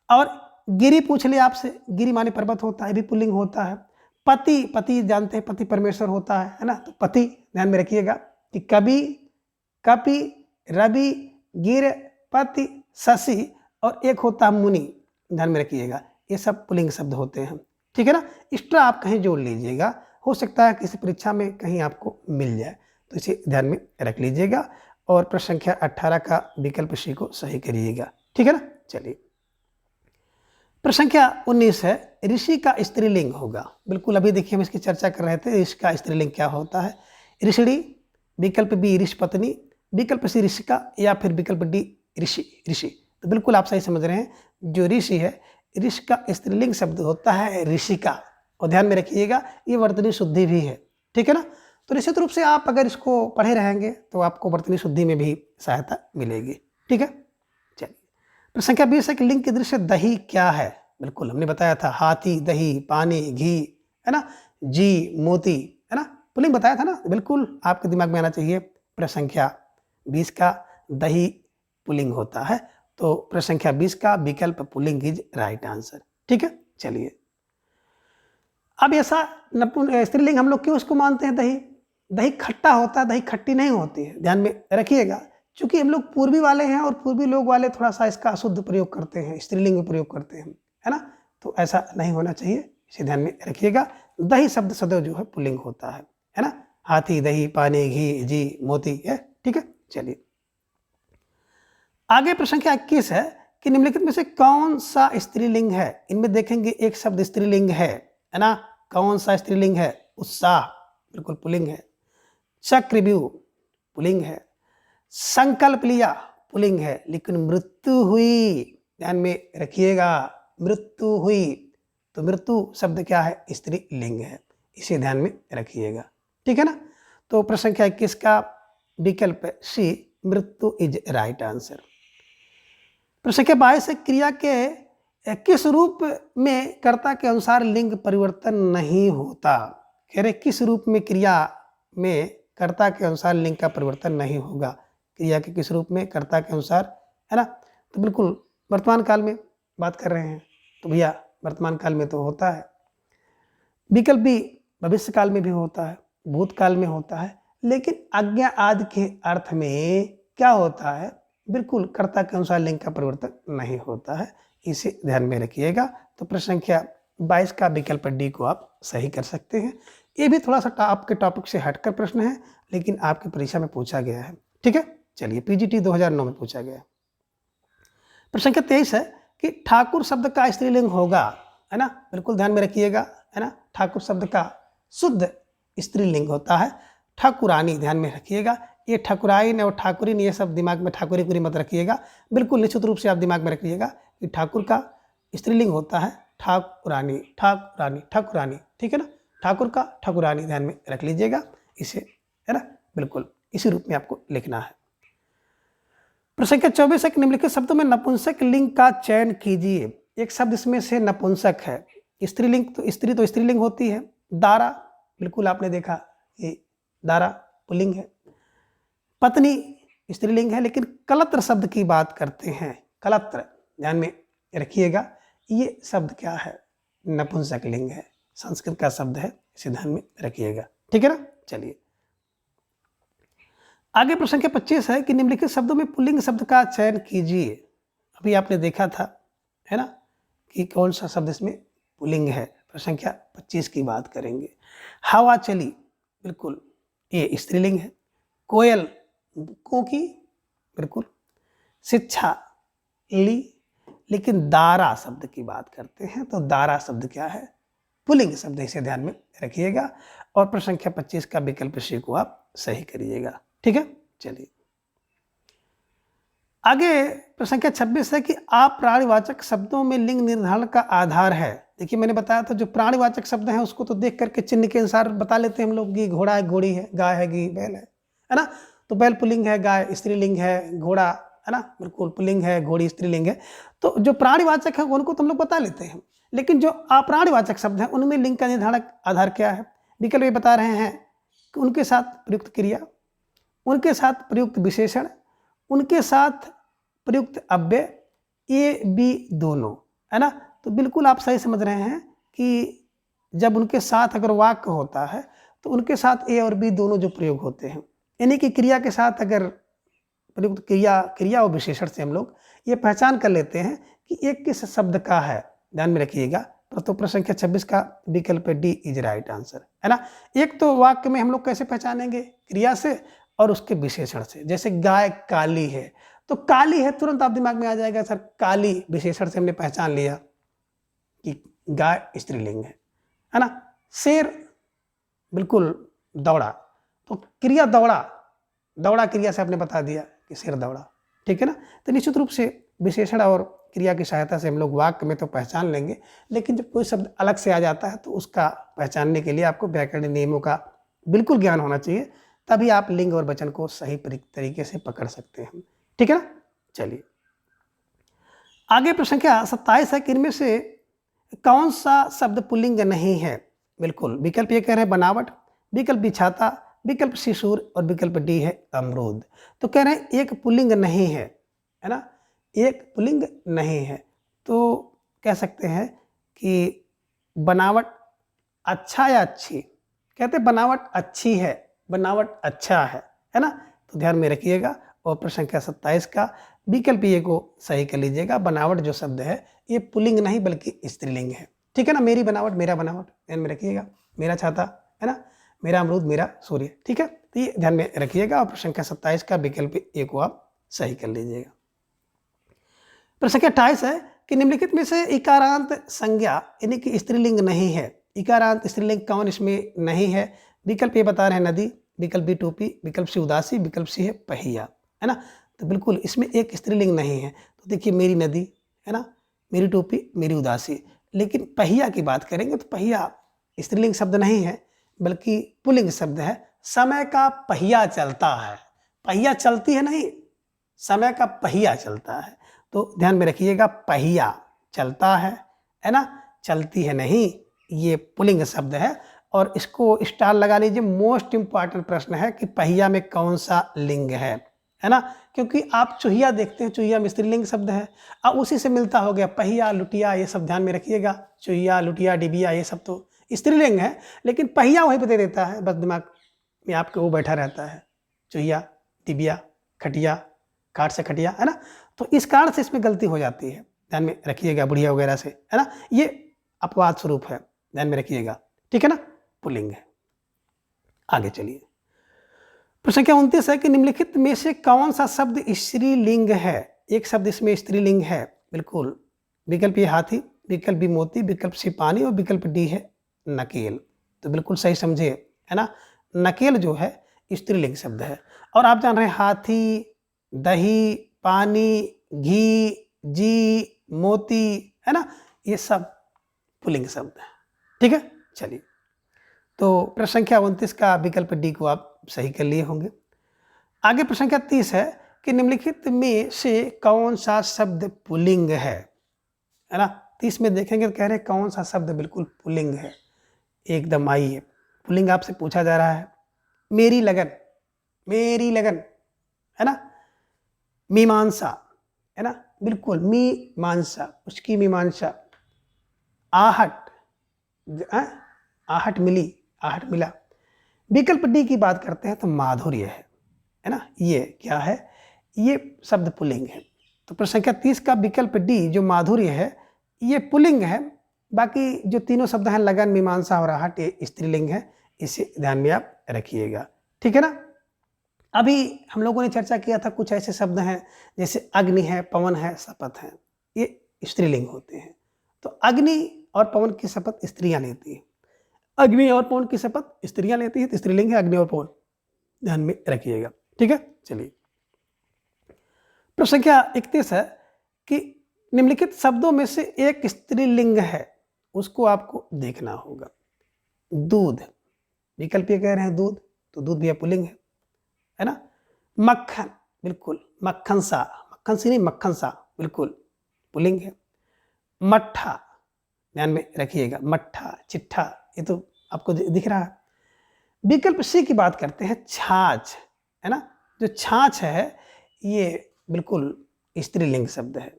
और गिरि पूछ ले आपसे, गिरि माने पर्वत होता है, भी पुल्लिंग होता है। पति, पति जानते हैं, पति परमेश्वर होता है ना, तो पति ध्यान में रखिएगा कि कवि, कपि, रवि, गिर, पति, शशि और एक होता है मुनि, ध्यान में रखिएगा, ये सब पुल्लिंग शब्द होते हैं। ठीक है ना, एक्स्ट्रा आप कहीं जोड़ लीजिएगा, हो सकता है किसी परीक्षा में कहीं आपको मिल जाए, तो इसे ध्यान में रख लीजिएगा। और प्रश्न संख्या 18 का विकल्प सी को सही करिएगा। ठीक है ना, चलिए। प्रश्न संख्या 19 है, ऋषि का स्त्रीलिंग होगा। बिल्कुल, अभी देखिए हम इसकी चर्चा कर रहे थे, ऋषि का स्त्रीलिंग क्या होता है। ऋषिणी, विकल्प बी ऋषपत्नी, विकल्प सी ऋषिका, या फिर विकल्प डी ऋषि, ऋषि। तो बिल्कुल आप सही समझ रहे हैं, जो ऋषि है, ऋषि का स्त्रीलिंग शब्द होता है ऋषिका। और ध्यान में रखिएगा, ये वर्तनी शुद्धि भी है। ठीक है ना, तो निश्चित रूप से आप अगर इसको पढ़े रहेंगे तो आपको वर्तनी शुद्धि में भी सहायता मिलेगी। ठीक है, चलिए। प्रश्न संख्या 20 है कि लिंग के दृश्य दही क्या है। बिल्कुल हमने बताया था, हाथी, दही, पानी, घी, है ना, जी, मोती, है ना, पुल्लिंग बताया था ना। बिल्कुल आपके दिमाग में आना चाहिए। प्रश्न संख्या 20 का दही पुल्लिंग होता है, तो प्रश्न संख्या 20 का विकल्प पुल्लिंग इज राइट आंसर। ठीक है, चलिए। अब ऐसा स्त्रीलिंग हम लोग क्यों उसको मानते हैं? दही, दही खट्टा होता है, दही खट्टी नहीं होती है, ध्यान में रखिएगा। चूंकि हम लोग पूर्वी वाले हैं और पूर्वी लोग वाले थोड़ा सा इसका अशुद्ध प्रयोग करते हैं, स्त्रीलिंग में प्रयोग करते हैं, है ना, तो ऐसा नहीं होना चाहिए, इसे ध्यान में रखिएगा। दही शब्द सदैव जो है पुल्लिंग होता है ना। हाथी, दही, पानी, घी, जी, मोती है। ठीक है, चलिए। आगे प्रश्न संख्या 21 है कि निम्नलिखित में से कौन सा स्त्रीलिंग है। इनमें देखेंगे एक शब्द स्त्रीलिंग है ना, कौन सा स्त्रीलिंग है? उत्साह, बिल्कुल पुल्लिंग है। चक्रव्यूह पुल्लिंग है। संकल्प लिया पुल्लिंग है, लेकिन मृत्यु हुई, ध्यान में रखिएगा, मृत्यु हुई, तो मृत्यु शब्द क्या है? स्त्रीलिंग है, इसे ध्यान में रखिएगा। ठीक है ना, तो प्रश्न संख्या 21 का विकल्प सी मृत्यु इज राइट आंसर। प्रश्न संख्या 22 है, क्रिया के किस रूप में कर्ता के अनुसार लिंग परिवर्तन नहीं होता। कह रहे किस रूप में क्रिया में कर्ता के अनुसार लिंग का परिवर्तन नहीं होगा। क्रिया के किस रूप में कर्ता के अनुसार, है ना, तो बिल्कुल वर्तमान काल में बात कर रहे हैं, तो भैया वर्तमान काल में तो होता है। विकल्प बी भविष्य काल में भी होता है, भूतकाल में होता है, लेकिन आज्ञा आदि के अर्थ में क्या होता है? बिल्कुल कर्ता के अनुसार लिंग का परिवर्तन नहीं होता है, इसे ध्यान में रखिएगा। तो प्रश्न संख्या 22 का विकल्प डी को आप सही कर सकते हैं। ये भी थोड़ा सा आपके टॉपिक से हटकर प्रश्न है, लेकिन आपकी परीक्षा में पूछा गया है। ठीक है, चलिए, पीजीटी 2009 में पूछा गया है। प्रश्न संख्या 23 है कि ठाकुर शब्द का स्त्रीलिंग होगा, है ना, बिल्कुल ध्यान में रखिएगा, है ना। ठाकुर शब्द का शुद्ध स्त्रीलिंग होता है ठाकुरानी, ध्यान में रखिएगा। ये ठाकुराइन और ठाकुरिन, ये सब दिमाग में ठाकुरी पूरी मत रखिएगा, बिल्कुल निश्चित रूप से आप दिमाग में रखिएगा कि ठाकुर का स्त्रीलिंग होता है ठाकुरानी, ठाकुरानी, ठाकुरानी। ठीक है ना, ठाकुर का ठाकुरानी, ध्यान में रख लीजिएगा इसे, है ना, बिल्कुल इसी रूप में आपको लिखना है। प्रश्न संख्या 24 है, निम्नलिखित शब्दों में नपुंसक लिंग का चयन कीजिए। एक शब्द इसमें से नपुंसक है, स्त्रीलिंग तो स्त्रीलिंग होती है। दारा, बिल्कुल आपने देखा कि दारा पुल्लिंग है। पत्नी स्त्रीलिंग है, लेकिन कलत्र शब्द की बात करते हैं, कलत्र, ध्यान में रखिएगा, ये शब्द क्या है? नपुंसक लिंग है, संस्कृत का शब्द है, इसे ध्यान में रखिएगा। ठीक है ना, चलिए। आगे प्रश्न संख्या 25 है कि निम्नलिखित शब्दों में पुल्लिंग शब्द का चयन कीजिए। अभी आपने देखा था, है ना, कि कौन सा शब्द इसमें पुल्लिंग है। प्रश्न संख्या 25 की बात करेंगे। हवा चली, बिल्कुल ये स्त्रीलिंग है। कोयल, कोकी, बिल्कुल। शिक्षा ली, लेकिन दारा शब्द की बात करते हैं, तो दारा शब्द क्या है? पुल्लिंग शब्द, इसे ध्यान में रखिएगा। और प्रश्न संख्या 25 का विकल्प सी को आप सही करिएगा। ठीक है, चलिए आगे प्रश्न संख्या 26 है कि आप प्राणीवाचक शब्दों में लिंग निर्धारण का आधार है। देखिए मैंने बताया था जो प्राणीवाचक शब्द हैं उसको तो देख करके चिन्ह के अनुसार बता लेते हैं हम लोग कि घोड़ा है, घोड़ी है, गाय है, घी बैल है ना। तो बैल पुल्लिंग है, गाय स्त्रीलिंग है, घोड़ा है ना बिल्कुल पुल्लिंग है, घोड़ी स्त्रीलिंग है। तो जो प्राणीवाचक है उनको तो हम लोग बता लेते हैं, लेकिन जो अप्राणीवाचक शब्द हैं उनमें लिंग का निर्धारक आधार क्या है। विकल्प ये बता रहे हैं कि उनके साथ प्रयुक्त क्रिया, उनके साथ प्रयुक्त विशेषण, उनके साथ प्रयुक्त अव्यय, ए बी दोनों, है ना। तो बिल्कुल आप सही समझ रहे हैं कि जब उनके साथ अगर वाक्य होता है तो उनके साथ ए और बी दोनों जो प्रयोग होते हैं, यानी कि क्रिया के साथ अगर प्रयुक्त क्रिया और विशेषण से हम लोग ये पहचान कर लेते हैं कि एक किस शब्द का है। ध्यान में रखिएगा। तो प्रश्न संख्या 26 का विकल्प डी इज राइट आंसर, है ना। एक तो वाक्य में हम लोग कैसे पहचानेंगे, क्रिया से और उसके विशेषण से। जैसे गाय काली है तो काली है तुरंत आप दिमाग में आ जाएगा सर काली, विशेषण से हमने पहचान लिया कि गाय स्त्रीलिंग है ना। शेर बिल्कुल दौड़ा, तो क्रिया दौड़ा, दौड़ा क्रिया से आपने बता दिया कि शेर दौड़ा, ठीक है ना। तो निश्चित रूप से विशेषण और क्रिया की सहायता से हम लोग वाक्य में तो पहचान लेंगे, लेकिन जब कोई शब्द अलग से आ जाता है तो उसका पहचानने के लिए आपको व्याकरण नियमों का बिल्कुल ज्ञान होना चाहिए, तभी आप लिंग और वचन को सही तरीके से पकड़ सकते हैं, ठीक है ना। चलिए आगे प्रश्न संख्या 27 है कि इनमें से कौन सा शब्द पुल्लिंग नहीं है। बिल्कुल विकल्प ये कह रहे हैं बनावट, विकल्प बी छाता, विकल्प सी सूर और विकल्प डी है अमरूद। तो कह रहे हैं एक पुल्लिंग नहीं है ना, एक पुल्लिंग नहीं है। तो कह सकते हैं कि बनावट अच्छा या अच्छी, कहते हैं बनावट अच्छी है, बनावट अच्छा है ना। तो ध्यान में रखिएगा और प्रश्न संख्या 27 का विकल्प ये को सही कर लीजिएगा। बनावट जो शब्द है ये पुल्लिंग नहीं बल्कि स्त्रीलिंग है, ठीक है ना। मेरी बनावट, मेरा बनावट, ध्यान में रखिएगा। मेरा छाता है ना, मेरा अमरूद, मेरा सूर्य, ठीक है। तो ये ध्यान में रखिएगा और प्रश्न संख्या 27 का विकल्प ए को आप सही कर लीजिएगा। प्रश्न संख्या 28 है कि निम्नलिखित में से इकारांत संज्ञा यानी कि स्त्रीलिंग नहीं है। इकारांत स्त्रीलिंग कौन इसमें नहीं है। विकल्प ये बता रहे हैं नदी, विकल्प बी टोपी, विकल्प सी उदासी, विकल्प सी है पहिया, है ना। तो बिल्कुल इसमें एक स्त्रीलिंग नहीं है। तो देखिए मेरी नदी है ना, मेरी टोपी, मेरी उदासी। लेकिन पहिया की बात करेंगे तो पहिया स्त्रीलिंग शब्द नहीं है बल्कि पुल्लिंग शब्द है। समय का पहिया चलता है, पहिया चलती है नहीं, समय का पहिया चलता है। तो ध्यान में रखिएगा पहिया चलता है ना, चलती है नहीं, ये पुल्लिंग शब्द है। और इसको स्टार लगा लीजिए। मोस्ट इंपॉर्टेंट प्रश्न है कि पहिया में कौन सा लिंग है ना। क्योंकि आप चूहिया देखते हैं, चूहिया में स्त्रीलिंग शब्द है, अब उसी से मिलता हो गया पहिया, लुटिया, ये सब ध्यान में रखिएगा। चूहिया, लुटिया, डिबिया ये सब तो स्त्रीलिंग है, लेकिन पहिया वहीं पर दे देता है, बस दिमाग में आपके वो बैठा रहता है। चूहिया, डिबिया, खटिया, काट से खटिया, है ना। तो इस कारण से इसमें गलती हो जाती है, ध्यान में रखिएगा। बुढ़िया वगैरह से, है ना, ये अपवाद स्वरूप है, ध्यान में रखिएगा, ठीक है ना, पुल्लिंग है। आगे चलिए प्रश्न संख्या 29 है कि निम्नलिखित में से कौन सा शब्द स्त्रीलिंग है। एक शब्द इसमें स्त्रीलिंग है, बिल्कुल। विकल्प ये हाथी, विकल्प बी मोती, विकल्प सी पानी और विकल्प डी है नकेल। तो बिल्कुल सही समझे, है ना। नकेल जो है स्त्रीलिंग शब्द है। और आप जान रहे हैं हाथी, दही, पानी, घी, जी, मोती, है ना, ये सब पुल्लिंग शब्द है, ठीक है। चलिए तो प्रश्न संख्या 29 का विकल्प डी को आप सही कर लिए होंगे। आगे प्रश्न संख्या 30 है कि निम्नलिखित में से कौन सा शब्द पुल्लिंग है ना। 30 में देखेंगे तो कह रहे हैं कौन सा शब्द बिल्कुल पुल्लिंग है। एकदम आइए, पुल्लिंग आपसे पूछा जा रहा है। मेरी लगन, मेरी लगन, है ना। मीमांसा, है ना, बिल्कुल मीमांसा, उसकी मीमांसा। आहट, आहट मिली, आहट मिला। विकल्प डी की बात करते हैं तो माधुर्य है ना। ये क्या है, ये शब्द पुल्लिंग है। तो प्रश्न संख्या 30 का विकल्प डी जो माधुर्य है ये पुल्लिंग है। बाकी जो तीनों शब्द हैं लगन, मीमांसा और आहट, ये स्त्रीलिंग है। इसे ध्यान में आप रखिएगा, ठीक है ना। अभी हम लोगों ने चर्चा किया था कुछ ऐसे शब्द हैं जैसे अग्नि है, पवन है, शपथ है, ये स्त्रीलिंग होते हैं। तो अग्नि और पवन की शपथ स्त्रियां लेती हैं, अग्नि और पवन की शपथ स्त्रियां लेती हैं, तो स्त्रीलिंग है अग्नि और पवन, ध्यान में रखिएगा, ठीक है। चलिए, प्रश्न संख्या 31 है कि निम्नलिखित शब्दों में से एक स्त्रीलिंग है, उसको आपको देखना होगा। दूध, विकल्प ये कह रहे हैं दूध, तो दूध भी पुल्लिंग है ना। मक्खन, बिल्कुल मक्खन सा, मक्खन सी नहीं मक्खन सा, बिल्कुल पुल्लिंग है। मट्ठा, ध्यान में रखिएगा, मट्ठा, चिट्ठा, ये तो आपको दिख रहा है। विकल्प सी की बात करते हैं, छाछ, है ना। जो छाछ है ये बिल्कुल स्त्रीलिंग शब्द है,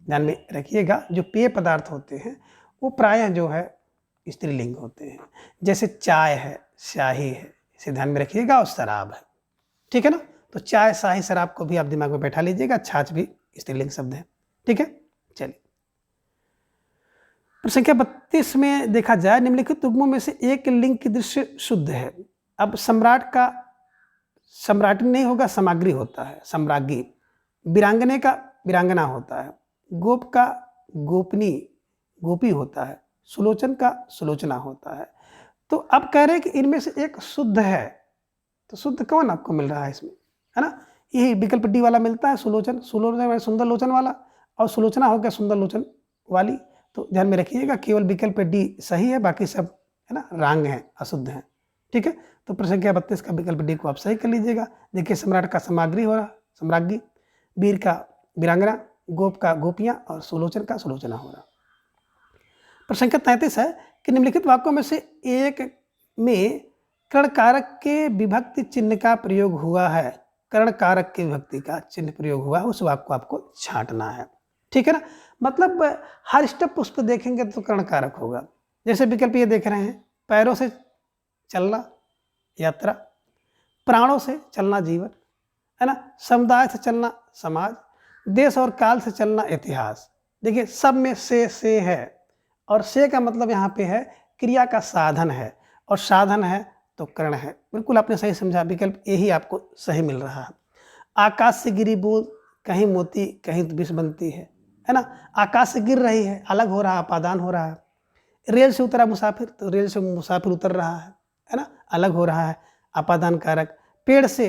ध्यान में रखिएगा। जो पेय पदार्थ होते हैं वो प्रायः जो है स्त्रीलिंग होते हैं, जैसे चाय है, शाही है, इसे ध्यान में रखिएगा, और शराब है, ठीक है ना। तो चाय, शाही, शराब को भी आप दिमाग में बैठा लीजिएगा, छाछ भी स्त्रीलिंग शब्द है, ठीक है। चलिए, प्रश्न संख्या 32 में देखा जाए, निम्नलिखित युग्मों में से एक लिंग की दृश्य शुद्ध है। अब सम्राट का सम्राटी नहीं होगा, सामग्री होता है, सम्राज्ञी। वीरांगने का वीरांगना होता है। गोप का गोपनी, गोपी होता है। सुलोचन का सुलोचना होता है। तो अब कह रहे हैं कि इनमें से एक शुद्ध है, तो शुद्ध कौन आपको मिल रहा है इसमें, है ना। यही विकल्प डी वाला मिलता है, सुलोचन। सुलोचन सुंदर लोचन वाला, और सुलोचना हो गया सुंदर लोचन वाली। तो ध्यान में रखिएगा, केवल विकल्प डी सही है, बाकी सब है ना रांग हैं, अशुद्ध हैं, ठीक है। तो प्रश्न संख्या 32 का विकल्प डी को आप सही कर लीजिएगा। देखिए, सम्राट का सामग्री हो रहा, सम्राज्ञी। वीर का वीरांगना, गोप का गोपियां, और सुलोचन का सुलोचना हो रहा। प्रश्न संख्या 33 है कि निम्नलिखित वाक्यों में से एक में कर्ण कारक के विभक्ति चिन्ह का प्रयोग हुआ है। कर्ण कारक के विभक्ति का चिन्ह प्रयोग हुआ है, उस वाक्य को आपको छांटना है, ठीक है ना। मतलब हर स्टेप उस पर देखेंगे तो कर्ण कारक होगा। जैसे विकल्प ये देख रहे हैं, पैरों से चलना यात्रा, प्राणों से चलना जीवन, है ना। समुदाय से चलना समाज, देश और काल से चलना इतिहास। देखिए, सब में से है, और से का मतलब यहाँ पे है क्रिया का साधन है, और साधन है तो कर्ण है। बिल्कुल आपने सही समझा, विकल्प यही आपको सही मिल रहा है। आकाश से गिरी बूंद, कहीं मोती कहीं विष बनती है ना। आकाश से गिर रही है, अलग हो रहा है, अपादान हो रहा है। रेल से उतरा मुसाफिर, तो रेल से मुसाफिर उतर रहा है ना, अलग हो रहा है, अपादान कारक। पेड़ से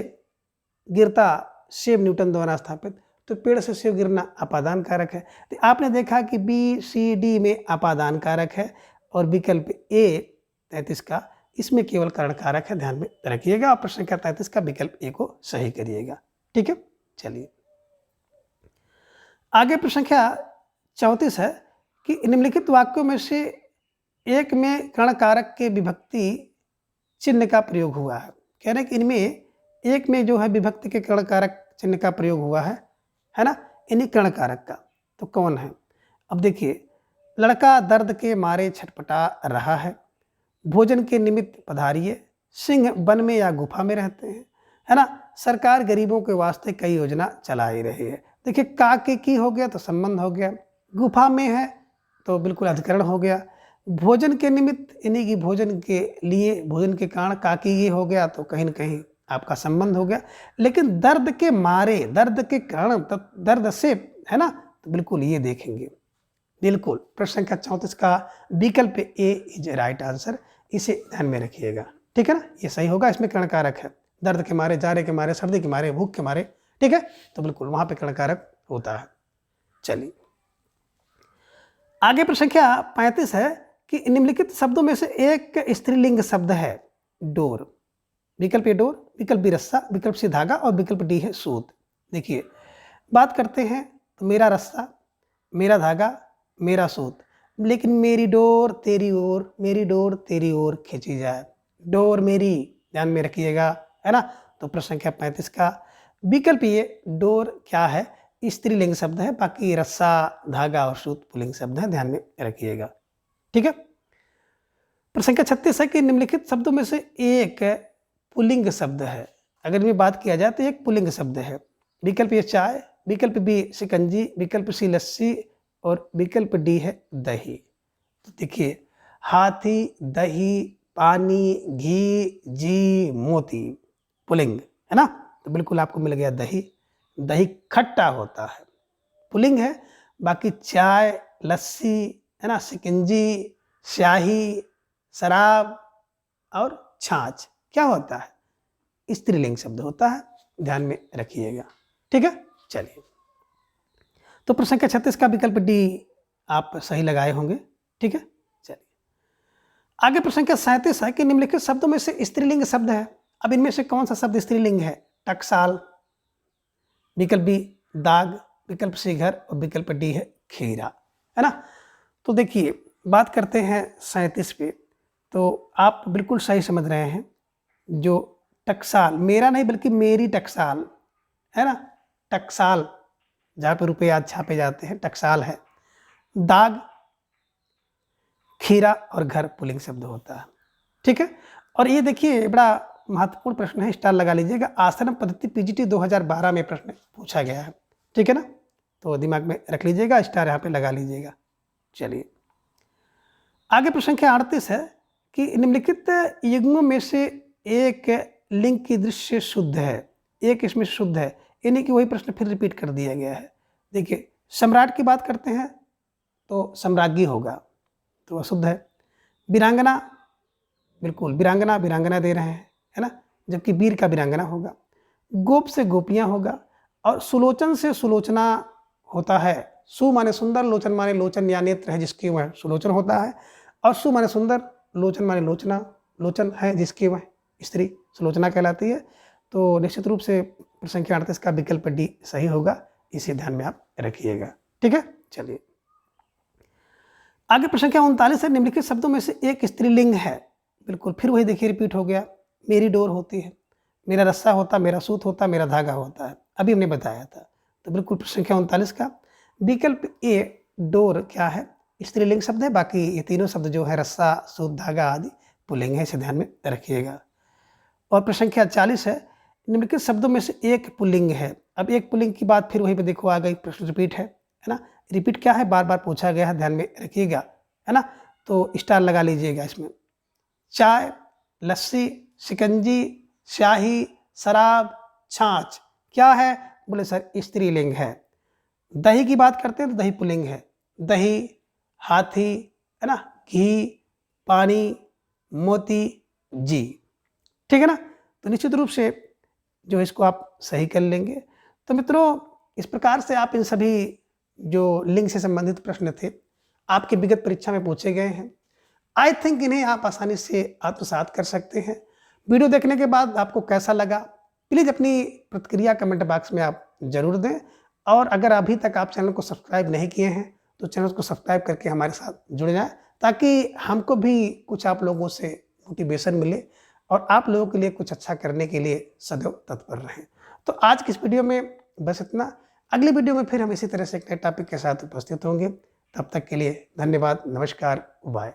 गिरता सेब न्यूटन द्वारा स्थापित, तो पेड़ से सेब गिरना अपादान कारक है। तो आपने देखा कि बी सी डी में अपादान कारक है, और विकल्प ए 33 का इसमें केवल कर्ण कारक है, ध्यान में रखिएगा। और प्रश्न संख्या 33 का विकल्प ए को सही करिएगा, ठीक है। चलिए, आगे प्रश्न संख्या 34 है कि निम्नलिखित वाक्यों में से एक में कर्ण कारक के विभक्ति चिन्ह का प्रयोग हुआ है। कह रहे हैं कि इनमें एक में जो है विभक्ति के कर्ण कारक चिन्ह का प्रयोग हुआ है ना, इन्हीं कर्ण कारक का। तो कौन है? अब देखिए, लड़का दर्द के मारे छटपटा रहा है, भोजन के निमित्त पधारिए, सिंह वन में या गुफा में रहते हैं, है ना। सरकार गरीबों के वास्ते कई योजना चला ही रही है। देखिए, का के की हो गया तो संबंध हो गया, गुफा में है तो बिल्कुल अधिकरण हो गया, भोजन के निमित्त यानी कि भोजन के लिए, भोजन के कारण का की ये हो गया, तो कहीं न कहीं आपका संबंध हो गया। लेकिन दर्द के मारे, दर्द के कारण, दर्द से, है ना, तो बिल्कुल ये देखेंगे। बिल्कुल प्रश्न संख्या 34 का विकल्प ए इज राइट आंसर, इसे ध्यान में रखिएगा, ठीक है ना, ये सही होगा। इसमें कर्ण कारक है, दर्द के मारे, जाड़े के मारे, सर्दी के मारे, भूख के मारे, ठीक है, तो बिल्कुल वहां पे कर्ण कारक होता है। चलिए, आगे प्रश्न संख्या 35 है कि निम्नलिखित शब्दों में से एक स्त्रीलिंग शब्द है। डोर, विकल्प ए डोर, विकल्प बी रस्सा, विकल्प सी धागा, और विकल्प डी है सूत। देखिए, बात करते हैं तो मेरा रस्सा, मेरा धागा, मेरा सूत, लेकिन मेरी डोर तेरी ओर, मेरी डोर तेरी ओर खींची जाए, डोर मेरी, ध्यान में रखिएगा, है ना। तो प्रश्न संख्या 35 का विकल्प ये डोर क्या है, स्त्रीलिंग शब्द है, बाकी रस्सा, धागा और सूत पुल्लिंग शब्द है, ध्यान में रखिएगा, ठीक है। प्रश्न संख्या 36 है कि निम्नलिखित शब्दों में से एक पुल्लिंग शब्द है। अगर इनमें बात किया जाए तो एक पुल्लिंग शब्द है। विकल्प ए चाय, विकल्प बी शिकंजी, विकल्प सी लस्सी, और विकल्प डी है दही। तो देखिए, हाथी, दही, पानी, घी, जी, मोती, पुल्लिंग, है ना। तो बिल्कुल आपको मिल गया दही। दही खट्टा होता है, पुल्लिंग है। बाकी चाय, लस्सी, है ना, शिकंजी, स्याही, शराब और छाछ क्या होता है, स्त्रीलिंग शब्द होता है, ध्यान में रखिएगा। ठीक है, चलिए। तो प्रश्न संख्या 36 का विकल्प डी आप सही लगाए होंगे। ठीक है, चलिए आगे। प्रश्न संख्या 37 है कि निम्नलिखित शब्दों में से स्त्रीलिंग शब्द है। अब इनमें से कौन सा शब्द स्त्रीलिंग है? टकसाल, विकल्प बी दाग, विकल्प सी घर और विकल्प डी है खीरा, है ना। तो देखिए बात करते हैं 37 पे, तो आप बिल्कुल सही समझ रहे हैं। जो टकसाल, मेरा नहीं बल्कि मेरी टकसाल, है ना। टकसाल जहाँ पे रुपये आज छापे जाते हैं, टकसाल है। दाग, खीरा और घर पुल्लिंग शब्द होता है। ठीक है, और ये देखिए बड़ा महत्वपूर्ण प्रश्न है, स्टार लगा लीजिएगा। आश्रम पद्धति पीजीटी 2012 में प्रश्न पूछा गया है। ठीक है ना, तो दिमाग में रख लीजिएगा, स्टार यहाँ पे लगा लीजिएगा। चलिए आगे। प्रश्न संख्या 38 है कि निम्नलिखित युग्मों में से एक लिंग की दृश्य शुद्ध है, एक इसमें शुद्ध है, यानी कि वही प्रश्न फिर रिपीट कर दिया गया है। देखिए सम्राट की बात करते हैं तो सम्राज्ञी होगा, तो अशुद्ध है। वीरांगना, बिल्कुल वीरांगना, वीरांगना दे रहे हैं, है ना, जबकि वीर का वीरांगना होगा। गोप से गोपियाँ होगा, और सुलोचन से सुलोचना होता है। सु माने सुंदर, लोचन माने लोचन या नेत्र है जिसकी वह सुलोचन होता है, और सु माने सुंदर, लोचन माने लोचना, लोचन है जिसकी वह स्त्री सुलोचना कहलाती है। तो निश्चित रूप से प्रश्न संख्या 38 का विकल्प डी सही होगा, इसे ध्यान में आप रखिएगा। ठीक है, चलिए आगे। प्रश्न संख्या 39 है, निम्नलिखित शब्दों में से एक स्त्रीलिंग है। बिल्कुल फिर वही देखिए रिपीट हो गया। मेरी डोर होती है, मेरा रस्सा होता, मेरा सूत होता, मेरा धागा होता है, अभी हमने बताया था। तो बिल्कुल प्रश्न संख्या 39 का विकल्प ए डोर क्या है, स्त्रीलिंग शब्द है। बाकी ये तीनों शब्द जो है रस्सा, सूत, धागा आदि पुल्लिंग है, इसे ध्यान में रखिएगा। और प्रश्न संख्या 40 है, निम्नलिखित शब्दों में से एक पुल्लिंग है। अब एक पुल्लिंग की बात फिर वहीं पे देखो आ गई, प्रश्न रिपीट है ना। रिपीट क्या है, बार बार पूछा गया है, ध्यान में रखिएगा, है ना। तो स्टार लगा लीजिएगा इसमें। चाय, लस्सी, शिकंजी, शाही, शराब, छाछ क्या है? बोले सर स्त्रीलिंग है। दही की बात करते हैं तो दही पुल्लिंग है। दही, हाथी, है ना, घी, पानी, मोती, जी। ठीक है ना, तो निश्चित रूप से जो इसको आप सही कर लेंगे। तो मित्रों इस प्रकार से आप इन सभी जो लिंग से संबंधित प्रश्न थे आपके विगत परीक्षा में पूछे गए हैं। आई थिंक इन्हें आप आसानी से आत्मसात कर सकते हैं। वीडियो देखने के बाद आपको कैसा लगा प्लीज़ अपनी प्रतिक्रिया कमेंट बॉक्स में आप जरूर दें। और अगर अभी तक आप चैनल को सब्सक्राइब नहीं किए हैं तो चैनल को सब्सक्राइब करके हमारे साथ जुड़ जाएं, ताकि हमको भी कुछ आप लोगों से मोटिवेशन मिले और आप लोगों के लिए कुछ अच्छा करने के लिए सदैव तत्पर रहें। तो आज की इस वीडियो में बस इतना। अगली वीडियो में फिर हम इसी तरह से एक नए टॉपिक के साथ उपस्थित होंगे। तब तक के लिए धन्यवाद, नमस्कार, बाय।